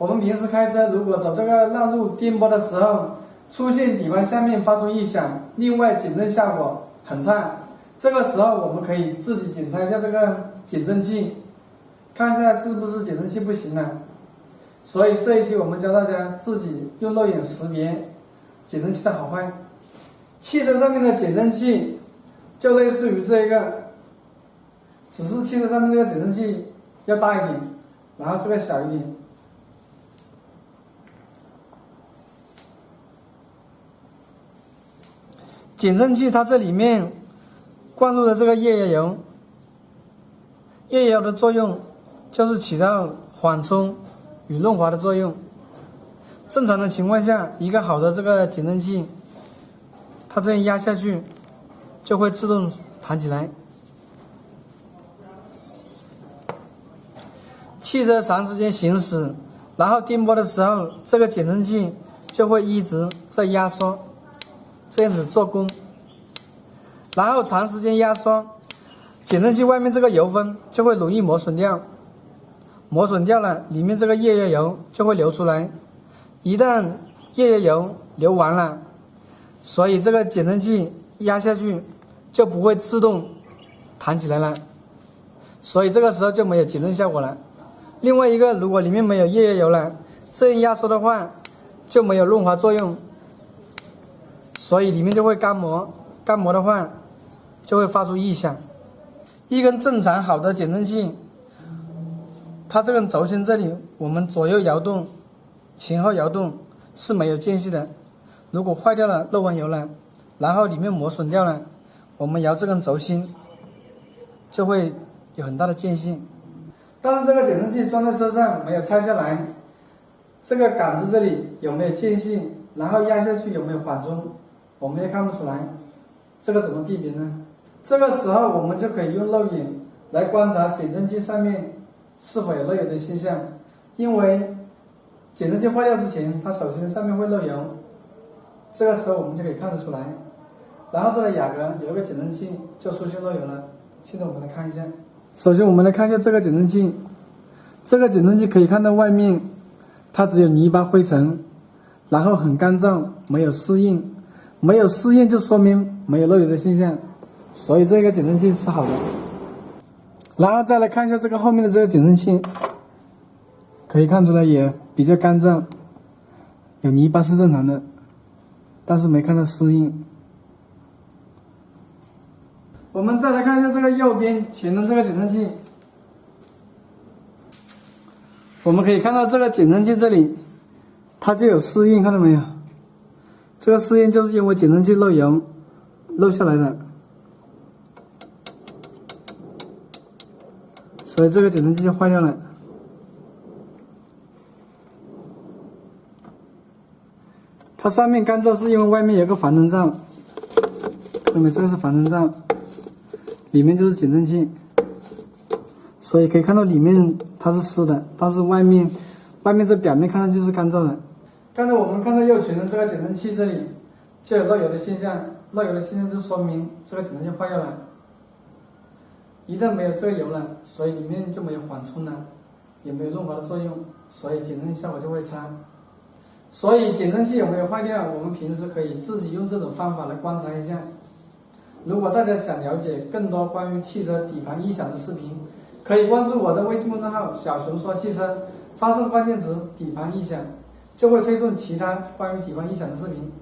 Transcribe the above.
我们平时开车如果走这个让路颠簸的时候，出现底盘下面发出异响，另外减震效果很差，这个时候我们可以自己检查一下这个减震器，看一下是不是减震器不行了。所以这一期我们教大家自己用肉眼识别减震器的好坏。汽车上面的减震器就类似于这个，只是汽车上面这个减震器要大一点，然后这个小一点。减震器它这里面灌入的这个液压油，液压油的作用就是起到缓冲与润滑的作用。正常的情况下，一个好的这个减震器，它这样压下去就会自动弹起来。汽车长时间行驶，然后颠簸的时候，这个减震器就会一直在压缩，这样子做功。然后长时间压缩，减震器外面这个油分就会容易磨损掉，磨损掉了，里面这个液压油就会流出来。一旦液压油流完了，所以这个减震器压下去就不会自动弹起来了，所以这个时候就没有减震效果了。另外一个，如果里面没有液压油了，这样压缩的话就没有润滑作用，所以里面就会干磨，干磨的话就会发出异响。一根正常好的减震器，它这根轴心这里我们左右摇动前后摇动是没有间隙的，如果坏掉了漏完油了，然后里面磨损掉了，我们摇这根轴心就会有很大的间隙。但是这个减震器装在车上没有拆下来，这个杆子这里有没有间隙，然后压下去有没有缓冲，我们也看不出来，这个怎么避免呢？这个时候我们就可以用肉眼来观察减震器上面是否有漏油的现象。因为减震器坏掉之前，它首先上面会漏油，这个时候我们就可以看得出来。然后这里雅阁有一个减震器就出现漏油了，现在我们来看一下。首先我们来看一下这个减震器，这个减震器可以看到外面它只有泥巴灰尘，然后很干燥，没有湿印，没有湿印就说明没有漏油的现象，所以这个减震器是好的。然后再来看一下这个后面的这个减震器，可以看出来也比较干燥，有泥巴是正常的，但是没看到湿印。我们再来看一下这个右边前的这个减震器，我们可以看到这个减震器这里它就有湿印，看到没有？这个湿印就是因为减震器漏油漏下来的，所以这个减震器就坏掉了。它上面干燥是因为外面有个防尘罩，看到没？这个是防尘罩，里面就是减震器，所以可以看到里面它是湿的，但是外面这表面看上去是干燥的。刚才我们看到右前的这个减震器这里就有漏油的现象，漏油的现象就说明这个减震器坏掉了。一旦没有这个油了，所以里面就没有缓冲了，也没有润滑的作用，所以减震器效果就会差。所以减震器有没有坏掉，我们平时可以自己用这种方法来观察一下。如果大家想了解更多关于汽车底盘异响的视频，可以关注我的微信公众号小熊说汽车，发送关键词底盘异响，就会推送其他关于底盘异响的视频。